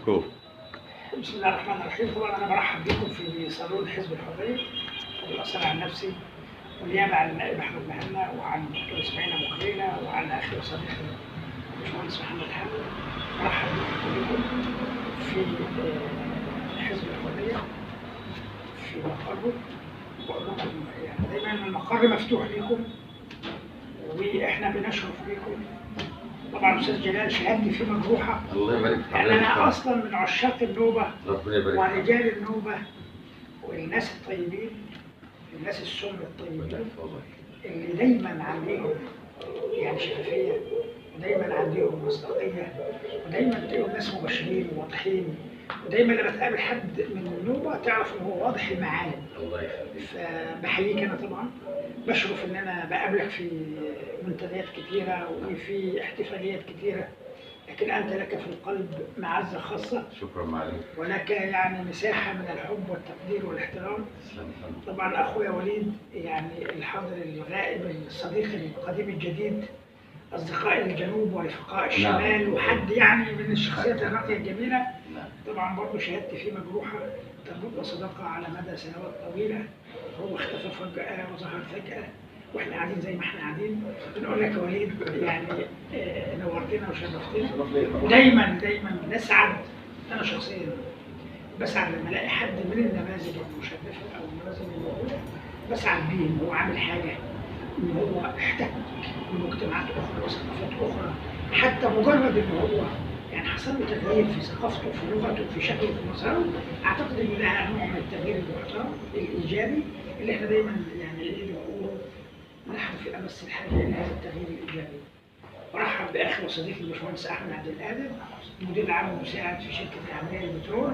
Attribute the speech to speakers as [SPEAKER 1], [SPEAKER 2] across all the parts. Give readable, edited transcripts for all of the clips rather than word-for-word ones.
[SPEAKER 1] شوف.
[SPEAKER 2] بسم الله الرحمن الرحيم. طبعا انا برحب بكم في صالون حزب الحريه والاثر عن نفسي والنيابه عن النائب احمد مهنا وعن الدكتور اسماعيل ابو خليله وعن اخي وصديقي الباشمهندس محمد حامد. برحب بكم في حزب الحريه في مقره، واقول لكم يعني دايما المقر مفتوح لكم واحنا بنشرف بكم. طبعا استاذ جلال شهادتي فيه مجروحه.
[SPEAKER 1] الله يبارك فيك.
[SPEAKER 2] يعني انا اصلا من عشاق النوبه
[SPEAKER 1] ربنا يبارك فيك.
[SPEAKER 2] ورجال النوبه والناس الطيبين، الناس السم الطيبين اللي دايما عندهم يعني شفافيه ودايما عندهم مصداقيه ودايما تلاقيهم ناس مباشرين وواضحين، ودايما لما تقابل حد من النوبه تعرف ان هو واضح المعالم.
[SPEAKER 1] الله يخليك.
[SPEAKER 2] فبحييك انا طبعا، بشرف ان انا بقابلك في منتديات كتيره وفي احتفاليات كتيره، لكن انت لك في القلب معزه خاصه.
[SPEAKER 1] شكرا معلم.
[SPEAKER 2] ولك يعني مساحه من الحب والتقدير والاحترام. طبعا اخويا وليد يعني الحاضر الغائب الصديق القديم الجديد، اصدقاء الجنوب ورفقاء الشمال وحد يعني من الشخصيات الراقيه الجميله. طبعا برضه شهادتي فيه مجروحه، تربطنا صداقه على مدى سنوات طويله. هو اختفى فجاه وظهر فجاه واحنا قاعدين زي ما احنا قاعدين. بنقول لك يا وليد يعني نورتنا وشرفتنا، ودايما نسعد. انا شخصيا بسعد لما الاقي حد من النماذج المشرفه او النماذج الموجوده بسعد بيه ان هو عامل حاجه، ان هو احتك بمجتمعات اخرى وثقافات اخرى، حتى مجرد ان هو يعني حصل له تغيير في ثقافته في لغته في شكله في مظهره. اعتقد ان ده نوع من التغيير المحترم الايجابي اللي احنا دايما يعني بنقوله نحن في امس الحاجه الى هذا التغيير الايجابي. برحب باخي وصديقي الباشمهندس احمد عبد القادر، المدير العام المساعد في شركه اعمال البترول،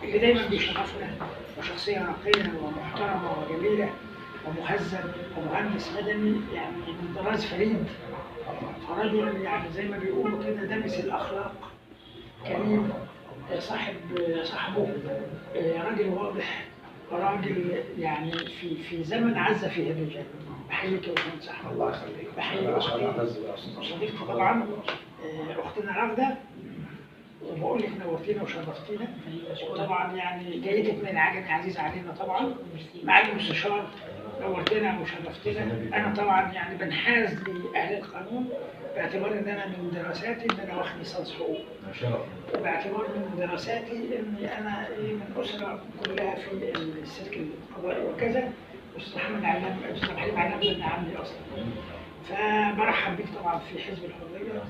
[SPEAKER 2] اللي دايما بيشرفنا، وشخصيه راقيه ومحترمه وجميله ومهذب ومهندس مدني يعني من طراز فريد، رجل يعني زي ما بيقولوا كده دمس الاخلاق، كريم، صاحبه، راجل واضح، راجل يعني في زمن عز فيه الرجال. بحييك يا باشمهندس احمد. الله يخليك. بحيي صديقتي طبعا اختنا راغده، وبقول لك نورتينا وشرفتينا. وطبعا يعني جايتك من العجمي عزيزه علينا طبعا. معالي المستشار نورتنا وشرفتنا. انا طبعا يعني بنحاز لاهل القانون باعتبار ان انا من دراساتي ان انا واخد ليسانس حقوق.
[SPEAKER 1] ما شاء الله.
[SPEAKER 2] وباعتبار من دراساتي اني انا من اسره كلها في السلك القضائي وكذا. استاذ محمد علام، استاذ محمد علام ابن عمي اصلا. فبرحب بيك طبعا في حزب الحريه،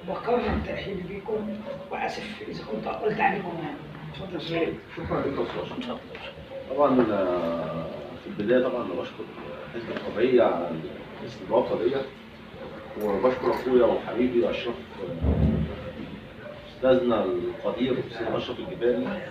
[SPEAKER 2] وبكرر ترحيبي بيكم، واسف اذا كنت اطلت عليكم يعني. اتفضل يا سيدي.
[SPEAKER 3] شكرا لك يا استاذ. طبعا في البدايه طبعا انا بشكر حزب الحريه على الاستضافه ديت، وبشكر اخويا وحبيبي اشرف استاذنا القدير الاستاذ اشرف الجبالي